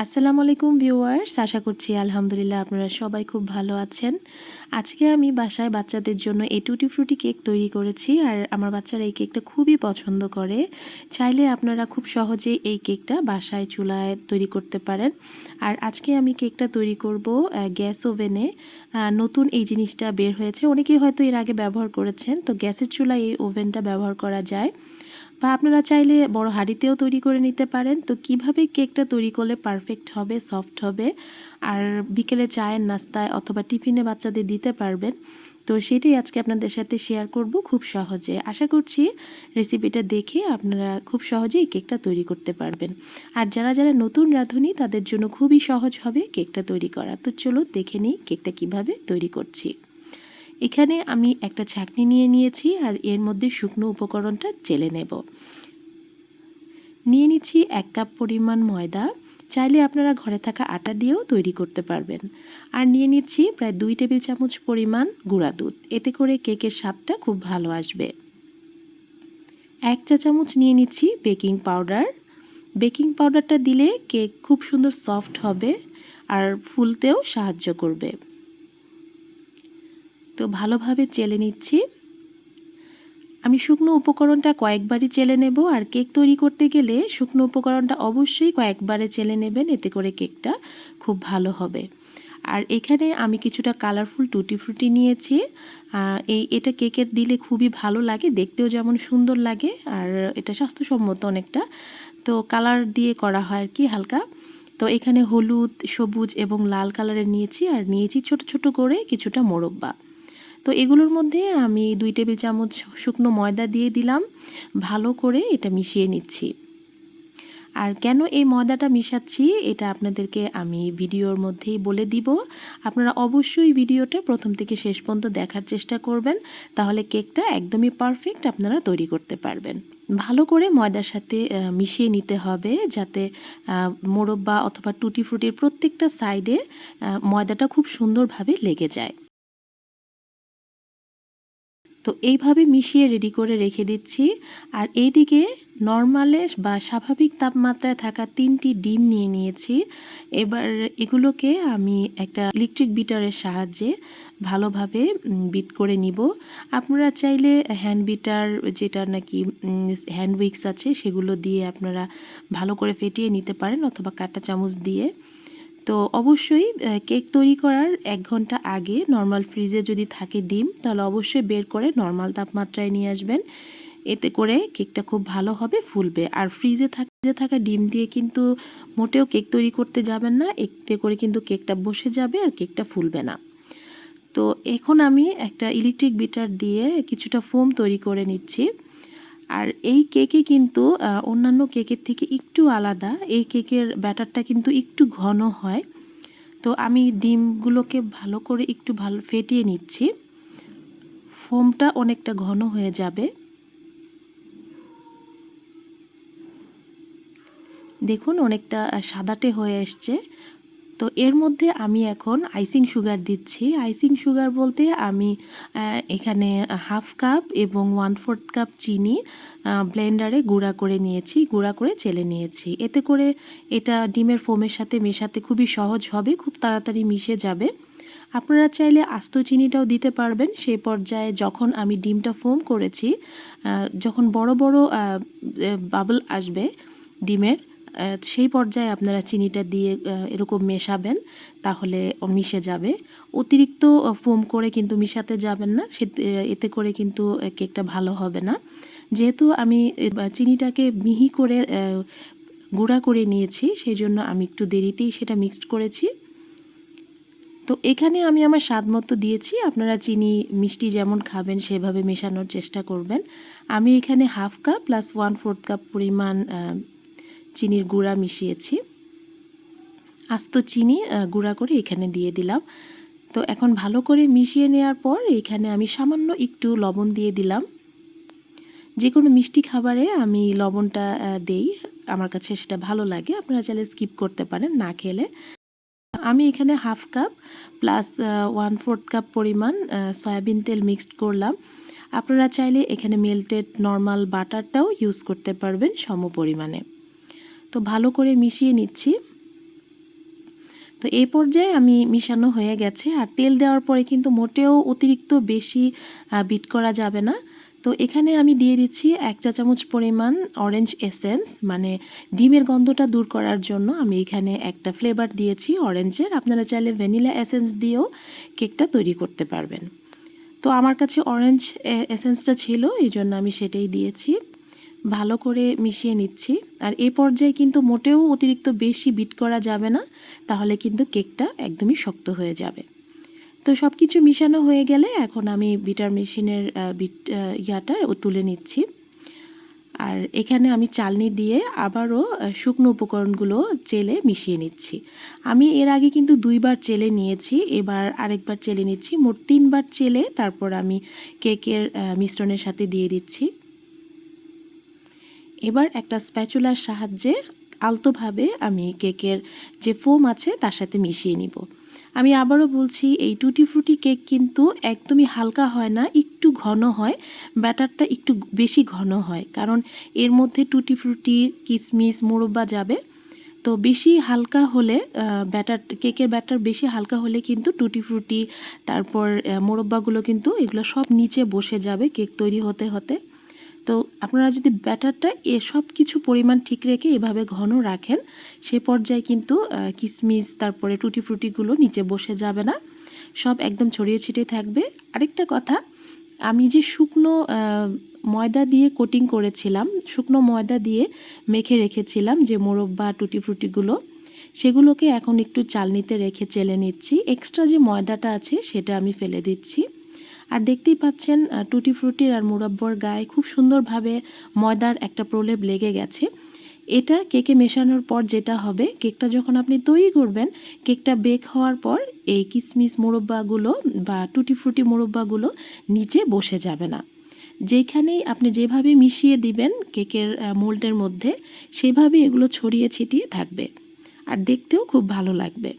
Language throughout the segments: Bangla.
আসসালামু আলাইকুম ভিউয়ার্স, আশা করছি আলহামদুলিল্লাহ আপনারা সবাই খুব ভালো আছেন। আজকে আমি বাসায় বাচ্চাদের জন্য এই টুটি ফ্রুটি কেক তৈরি করেছি, আর আমার বাচ্চারা এই কেকটা খুবই পছন্দ করে। চাইলে আপনারা খুব সহজেই এই কেকটা বাসায় চুলায় তৈরি করতে পারেন। আর আজকে আমি কেকটা তৈরি করব গ্যাস ওভেনে। নতুন এই জিনিসটা বের হয়েছে, অনেকেই হয়তো এর আগে ব্যবহার করেছেন। তো গ্যাসের চুলায় এই ওভেনটা ব্যবহার করা যায়, বা আপনারা চাইলে বড় হাঁড়িতেও তৈরি করে নিতে পারেন। তো কিভাবে কেকটা তৈরি করলে পারফেক্ট হবে, সফট হবে, আর বিকেলে চায়ের নাস্তায় অথবা টিফিনে বাচ্চাদের দিতে পারবেন, তো সেটাই আজকে আপনাদের সাথে শেয়ার করব খুব সহজে। আশা করছি রেসিপিটা দেখে আপনারা খুব সহজেই কেকটা তৈরি করতে পারবেন। আর যারা যারা নতুন রাঁধুনি তাদের জন্য খুবই সহজ হবে কেকটা তৈরি করা। তো চলো দেখে নিই কেকটা কিভাবে তৈরি করছি। এখানে আমি একটা ছাঁকনি নিয়ে নিয়েছি, আর এর মধ্যে শুকনো উপকরণটা চেলে নেব। নিয়ে নিচ্ছি 1 কাপ পরিমাণ ময়দা, চাইলে আপনারা ঘরে থাকা আটা দিয়েও তৈরি করতে পারবেন। আর নিয়ে নিচ্ছি প্রায় 2 টেবিল চামচ পরিমাণ গুঁড়া দুধ, এতে করে কেকের স্বাদটা খুব ভালো আসবে। 1 চা চামচ নিয়ে নিচ্ছি বেকিং পাউডার। বেকিং পাউডারটা দিলে কেক খুব সুন্দর সফট হবে আর ফুলতেও সাহায্য করবে। তো ভালোভাবে চেলে নিচ্ছি। আমি শুকনো উপকরণটা কয়েকবারই চেলে নেব, আর কেক তৈরি করতে গেলে শুকনো উপকরণটা অবশ্যই কয়েকবারে চেলে নেবেন, এতে করে কেকটা খুব ভালো হবে। আর এখানে আমি কিছুটা কালারফুল টুটি ফ্রুটি নিয়েছি। এটা কেকের দিলে খুবই ভালো লাগে, দেখতেও যেমন সুন্দর লাগে, আর এটা স্বাস্থ্যসম্মত অনেকটা। তো কালার দিয়ে করা হয় আর কি, হালকা। তো এখানে হলুদ, সবুজ এবং লাল কালারের নিয়েছি, আর নিয়েছি ছোট ছোট করে কিছুটা মোরব্বা। তো এগুলোর মধ্যে আমি 2 টেবিল চামচ শুকনো ময়দা দিয়ে দিলাম, ভালো করে এটা মিশিয়ে নিচ্ছি। আর কেন এই ময়দাটা মিশাচ্ছি এটা আপনাদেরকে আমি ভিডিওর মধ্যেই বলে দিব। আপনারা অবশ্যই ভিডিওটা প্রথম থেকে শেষ পর্যন্ত দেখার চেষ্টা করবেন, তাহলে কেকটা একদমই পারফেক্ট আপনারা তৈরি করতে পারবেন। ভালো করে ময়দার সাথে মিশিয়ে নিতে হবে, যাতে মোরব্বা অথবা টুটি ফ্রুটির প্রত্যেকটা সাইডে ময়দাটা খুব সুন্দরভাবে লেগে যায়। তো এইভাবে মিশিয়ে রেডি করে রেখে দিচ্ছি। আর এইদিকে নর্মালে বা স্বাভাবিক তাপমাত্রায় থাকা 3টি ডিম নিয়ে নিয়েছি। এবার এগুলোকে আমি একটা ইলেকট্রিক বিটারের সাহায্যে ভালোভাবে বিট করে নিব। আপনারা চাইলে হ্যান্ড বিটার, যেটা নাকি হ্যান্ড উইক্স আছে, সেগুলো দিয়ে আপনারা ভালো করে ফেটিয়ে নিতে পারেন, অথবা কাঁটা চামচ দিয়ে। তো অবশ্যই কেক তৈরি করার 1 ঘন্টা আগে নর্মাল ফ্রিজে যদি থাকে ডিম, তাহলে অবশ্যই বের করে নর্মাল তাপমাত্রায় নিয়ে আসবেন, এতে করে কেকটা খুব ভালো হবে, ফুলবে। আর ফ্রিজে থাকা ডিম দিয়ে কিন্তু মোটেও কেক তৈরি করতে যাবেন না, এতে করে কিন্তু কেকটা বসে যাবে আর কেকটা ফুলবে না। তো এখন আমি একটা ইলেকট্রিক বিটার দিয়ে কিছুটা ফোম তৈরি করে নিচ্ছি। আর এই কেকে কিন্তু অন্যান্য কেকের থেকে একটু আলাদা, এই কেকের ব্যাটারটা কিন্তু একটু ঘন হয়। তো আমি ডিমগুলোকে ভালো করে একটু ফেটিয়ে নিচ্ছি, ফোমটা অনেকটা ঘন হয়ে যাবে। দেখুন অনেকটা সাদাটে হয়ে এসছে। তো এর মধ্যে আমি এখন আইসিং সুগার দিচ্ছি। আইসিং সুগার বলতে আমি এখানে 1/2 কাপ এবং 1/4 কাপ চিনি ব্লেন্ডারে গুঁড়া করে নিয়েছি, গুঁড়া করে চেলে নিয়েছি। এতে করে এটা ডিমের ফোমের সাথে মেশাতে খুবই সহজ হবে, খুব তাড়াতাড়ি মিশে যাবে। আপনারা চাইলে আস্ত চিনিটাও দিতে পারবেন। সেই পর্যায়ে যখন আমি ডিমটা ফোম করেছি, যখন বড় বড় বাবল আসবে ডিমের, সেই পর্যায়ে আপনারা চিনিটা দিয়ে এরকম মেশাবেন, তাহলে মিশে যাবে। অতিরিক্ত ফোম করে কিন্তু মিশাতে যাবেন না, এতে করে কিন্তু কেকটা ভালো হবে না। যেহেতু আমি চিনিটাকে মিহি করে গুঁড়া করে নিয়েছি, সেই জন্য আমি একটু দেরিতেই সেটা মিক্সড করেছি। তো এখানে আমি আমার স্বাদ মতো দিয়েছি, আপনারা চিনি মিষ্টি যেমন খাবেন সেভাবে মেশানোর চেষ্টা করবেন। আমি এখানে 1/2 কাপ প্লাস 1/4 কাপ পরিমাণ চিনির গুঁড়া মিশিয়েছি, আস্ত চিনি গুঁড়া করে এখানে দিয়ে দিলাম। তো এখন ভালো করে মিশিয়ে নেওয়ার পর এখানে আমি সামান্য একটু লবণ দিয়ে দিলাম। যে কোনো মিষ্টি খাবারে আমি লবণটা দেই, আমার কাছে সেটা ভালো লাগে, আপনারা চাইলে স্কিপ করতে পারেন না খেলে। আমি এখানে 1/2 কাপ প্লাস 1/4 কাপ পরিমাণ সয়াবিন তেল মিক্সড করলাম। আপনারা চাইলে এখানে মেল্টেড নর্মাল বাটারটাও ইউজ করতে পারবেন সম পরিমাণে। তো ভালো করে মিশিয়ে নিচ্ছি। তো এই পর্যায়ে আমি মিশানো হয়ে গেছে। আর তেল দেওয়ার পরে কিন্তু মোটেও অতিরিক্ত বেশি বিট করা যাবে না। তো এখানে আমি দিয়ে দিচ্ছি 1 চা চামচ পরিমাণ অরেঞ্জ এসেন্স, মানে ডিমের গন্ধটা দূর করার জন্য আমি এখানে একটা ফ্লেভার দিয়েছি অরেঞ্জের। আপনারা চাইলে ভ্যানিলা এসেন্স দিয়েও কেকটা তৈরি করতে পারবেন। তো আমার কাছে অরেঞ্জ এসেন্সটা ছিল, এই জন্য আমি সেটাই দিয়েছি। ভালো করে মিশিয়ে নিচ্ছি। আর এই পর্যায়ে কিন্তু মোটেও অতিরিক্ত বেশি বিট করা যাবে না, তাহলে কিন্তু কেকটা একদমই শক্ত হয়ে যাবে। তো সব কিছু মিশানো হয়ে গেলে এখন আমি বিটার মেশিনের ইয়াটা তুলে নিচ্ছি। আর এখানে আমি চালনি দিয়ে আবারও শুকনো উপকরণগুলো চেলে মিশিয়ে নিচ্ছি। আমি এর আগে কিন্তু 2 বার চেলে নিয়েছি, এবার আরেকবার চেলে নিচ্ছি। মোট 3 বার চেলে তারপর আমি কেকের মিশ্রণের সাথে দিয়ে দিচ্ছি। এবার একটা স্প্যাচুলার সাহায্যে আলতোভাবে আমি কেকের যে ফোম আছে তার সাথে মিশিয়ে নিব। আমি আবারও বলছি, এই টুটি ফ্রুটি কেক কিন্তু একদমই হালকা হয় না, একটু ঘন হয়। ব্যাটারটা একটু বেশি ঘন হয়, কারণ এর মধ্যে টুটি ফ্রুটি, কিশমিশ, মোরব্বা যাবে। তো বেশি হালকা হলে কেকের ব্যাটার বেশি হালকা হলে কিন্তু টুটি ফ্রুটি, তারপর মোরব্বাগুলো কিন্তু এগুলো সব নিচে বসে যাবে কেক তৈরি হতে হতে। তো আপনারা যদি ব্যাটারটা সব কিছু পরিমাণ ঠিক রেখে এভাবে ঘন রাখেন, সে পর্যায়ে কিন্তু কিশমিশ তারপরে টুটি ফ্রুটিগুলো নিচে বসে যাবে না, সব একদম ছড়িয়ে ছিটিয়ে থাকবে। আরেকটা কথা, আমি যে শুকনো ময়দা দিয়ে কোটিং করেছিলাম, শুকনো ময়দা দিয়ে মেখে রেখেছিলাম যে মোরব্বা টুটি ফ্রুটিগুলো, সেগুলোকে এখন একটু চালনিতে রেখে চেলে নিচ্ছি। এক্সট্রা যে ময়দাটা আছে সেটা আমি ফেলে দিচ্ছি। আর দেখতেই পাচ্ছেন টুটি ফ্রুটির আর মুরাব্বর গায়ে খুব সুন্দরভাবে ময়দার একটা প্রলেপ লেগে গেছে। এটা কেকে মেশানোর পর যেটা হবে, কেকটা যখন আপনি তৈরি করবেন, কেকটা বেক হওয়ার পর এই কিশমিশ মোরব্বাগুলো বা টুটি ফ্রুটি মোরব্বাগুলো নিচে বসে যাবে না। যেখানেই আপনি যেভাবে মিশিয়ে দিবেন কেকের মোল্ডের মধ্যে, সেভাবে এগুলো ছড়িয়ে ছিটিয়ে থাকবে আর দেখতেও খুব ভালো লাগবে।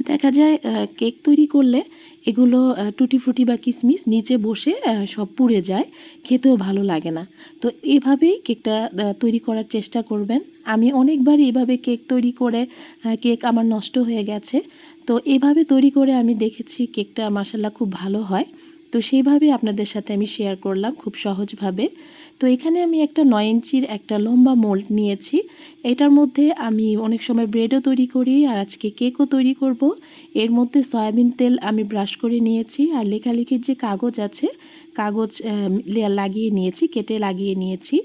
দেখা যায় কেক তৈরি করলে এগুলো টুটি ফ্রুটি বা কিশমিশ নিচে বসে সব পুড়ে যায়, খেতেও ভালো লাগে না। তো এভাবেই কেকটা তৈরি করার চেষ্টা করবেন। আমি অনেকবারই এভাবে কেক তৈরি করে কেক আমার নষ্ট হয়ে গেছে। তো এভাবে তৈরি করে আমি দেখেছি কেকটা মাশাআল্লাহ খুব ভালো হয়। তো সেইভাবে আপনাদের সাথে আমি শেয়ার করলাম খুব সহজভাবে। তো এখানে আমি একটা 9 ইঞ্চির একটা লম্বা মোল্ড নিয়েছি। এটার মধ্যে আমি অনেক সময় ব্রেডও তৈরি করি, আর আজকে কেকও তৈরি করব। এর মধ্যে সয়াবিন তেল আমি ব্রাশ করে নিয়েছি, আর লেখালেখির যে কাগজ আছে, কাগজ লাগিয়ে নিয়েছি, কেটে লাগিয়ে নিয়েছি।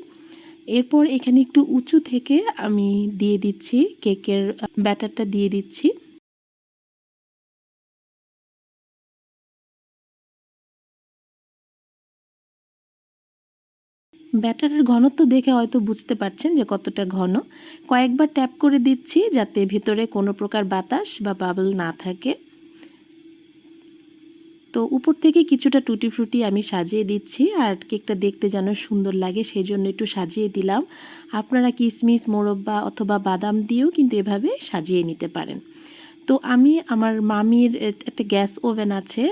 এরপর এখানে একটু উঁচু থেকে আমি দিয়ে দিচ্ছি কেকের ব্যাটারটা দিয়ে দিচ্ছি। ব্যাটারের ঘনত্ব দেখে হয়তো বুঝতে পারছেন যে কতটা ঘন। কয়েকবার ট্যাপ করে দিচ্ছি যাতে ভেতরে কোনো প্রকার বাতাস বা বাবল না থাকে। তো উপর থেকে কিছুটা টুটি ফ্রুটি আমি সাজিয়ে দিচ্ছি, আর কেকটা দেখতে যেন সুন্দর লাগে সেই জন্য একটু সাজিয়ে দিলাম। আপনারা কিশমিশ, মোরব্বা অথবা বাদাম দিয়েও কিন্তু এভাবে সাজিয়ে নিতে পারেন। তো আমি আমার মামির একটা গ্যাস ওভেন আছে,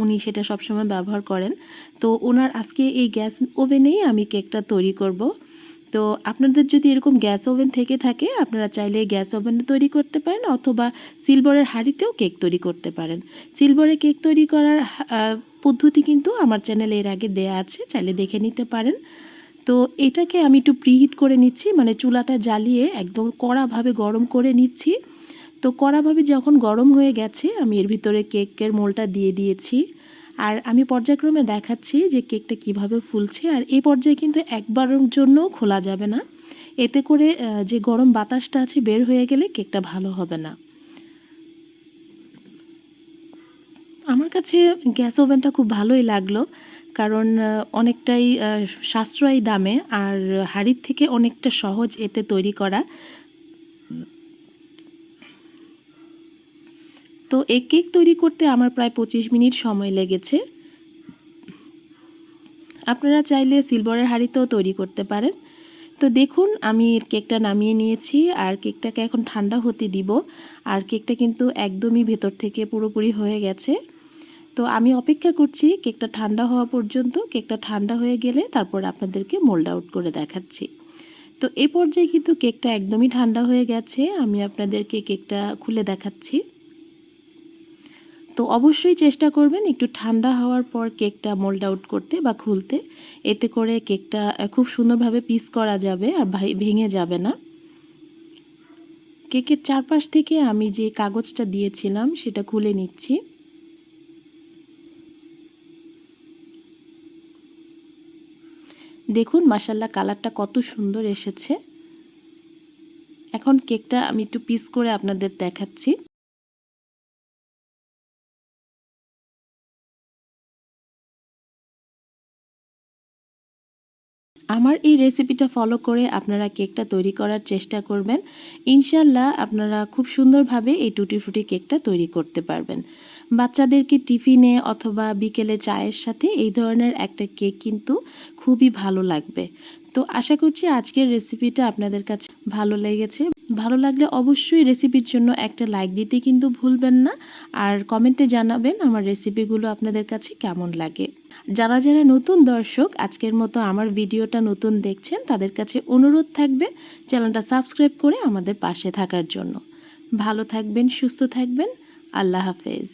উনি সেটা সবসময় ব্যবহার করেন। তো ওনার আজকে এই গ্যাস ওভেনেই আমি কেকটা তৈরি করব। তো আপনাদের যদি এরকম গ্যাস ওভেন থেকে থাকে, আপনারা চাইলে গ্যাস ওভেনে তৈরি করতে পারেন, অথবা সিলভারের হাঁড়িতেও কেক তৈরি করতে পারেন। সিলভারে কেক তৈরি করার পদ্ধতি কিন্তু আমার চ্যানেলে এর আগে দেয়া আছে, চাইলে দেখে নিতে পারেন। তো এটাকে আমি একটু প্রিহিট করে নিচ্ছি, মানে চুলাটা জ্বালিয়ে একদম কড়াভাবে গরম করে নিচ্ছি। তো কড়াভাবে যখন গরম হয়ে গেছে, আমি এর ভিতরে কেকের মোলটা দিয়ে দিয়েছি। আর আমি পর্যায়ক্রমে দেখাচ্ছি যে কেকটা কিভাবে ফুলছে। আর এই পর্যায়ে কিন্তু একবারের জন্য খোলা যাবে না, এতে করে যে গরম বাতাসটা আছে বের হয়ে গেলে কেকটা ভালো হবে না। আমার কাছে গ্যাস ওভেনটা খুব ভালোই লাগলো, কারণ অনেকটাই সাশ্রয়ী দামে, আর হাঁড়ির থেকে অনেকটা সহজ এতে তৈরি করা। তো এই কেক তৈরি করতে আমার প্রায় 25 মিনিট সময় লেগেছে। আপনারা চাইলে সিলভারের হাঁড়িতেও তৈরি করতে পারেন। তো দেখুন, আমি কেকটা নামিয়ে নিয়েছি, আর কেকটাকে এখন ঠান্ডা হতে দিব। আর কেকটা কিন্তু একদমই ভেতর থেকে পুরোপুরি হয়ে গেছে। তো আমি অপেক্ষা করছি কেকটা ঠান্ডা হওয়া পর্যন্ত। কেকটা ঠান্ডা হয়ে গেলে তারপর আপনাদেরকে মোল্ড আউট করে দেখাচ্ছি। তো এই পর্যায়ে কিন্তু কেকটা একদমই ঠান্ডা হয়ে গেছে। আমি আপনাদেরকে কেকটা খুলে দেখাচ্ছি। তো অবশ্যই চেষ্টা করবেন একটু ঠান্ডা হওয়ার পর কেকটা মোল্ড আউট করতে বা খুলতে। এতে করে কেকটা খুব সুন্দরভাবে পিস করা যাবে আর ভেঙে যাবে না। কেকের চারপাশ থেকে আমি যে কাগজটা দিয়েছিলাম সেটা খুলে নিচ্ছি। দেখুন মাশাআল্লাহ কালারটা কত সুন্দর এসেছে। এখন কেকটা আমি একটু পিস করে আপনাদের দেখাচ্ছি। আমার এই রেসিপিটা ফলো করে আপনারা কেকটা তৈরি করার চেষ্টা করবেন। ইনশাআল্লাহ আপনারা খুব সুন্দরভাবে এই টুটি ফ্রুটি কেকটা তৈরি করতে পারবেন। বাচ্চাদেরকে টিফিনে অথবা বিকেলে চায়ের সাথে এই ধরনের একটা কেক কিন্তু খুবই ভালো লাগবে। তো আশা করছি আজকের রেসিপিটা আপনাদের কাছে ভালো লেগেছে। ভালো লাগলে অবশ্যই রেসিপির জন্য একটা লাইক দিতে কিন্তু ভুলবেন না। আর কমেন্টে জানাবেন আমার রেসিপিগুলো আপনাদের কাছে কেমন লাগে। যারা যারা নতুন দর্শক আজকের মতো আমার ভিডিওটা নতুন দেখছেন তাদের কাছে অনুরোধ থাকবে চ্যানেলটা সাবস্ক্রাইব করে আমাদের পাশে থাকার জন্য। ভালো থাকবেন, সুস্থ থাকবেন। আল্লাহ হাফেজ।